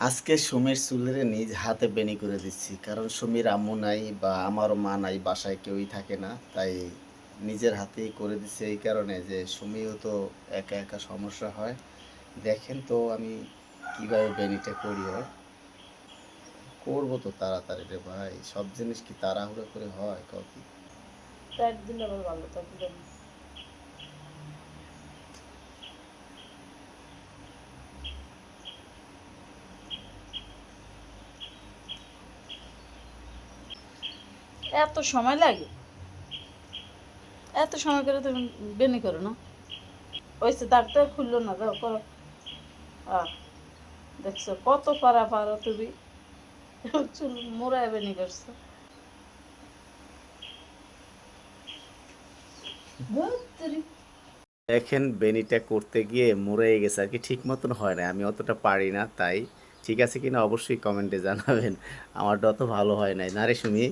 আজকে সুমির চুলেরে নিজ হাতে বেণী করে দিচ্ছি, কারণ সুমির আম্মু নাই বা আমারও মা নাই, বাসায় কেউই থাকে না, তাই নিজের হাতেই করে দিচ্ছি। এই কারণে যে সুমিও তো একা একা সমস্যা হয়। দেখেন তো আমি কিভাবে বেণীটা করি। করবো তো তাড়াতাড়ি রে ভাই, সব জিনিস কি তাড়াহুড়ো করে হয় কপি? টাইট দিলে আবার ভালো থাকবে না। এত সময় লাগে? এত সময় করে তুমি বেনি করো না? ওইসে দাগটা খুললো না, যাও করো। আহ, দেখছো কত পারা পারো তুমি। চুল মোড়ায় বেনি করছো। ধুত্তেরি। দেখেন বেণীটা করতে গিয়ে মরে গেছে আর কি, ঠিক মতন হয় না, আমি অতটা পারি না। তাই ঠিক আছে কিনা অবশ্যই কমেন্টে জানাবেন। আমারটা অত ভালো হয় নাই, না রে সুমি?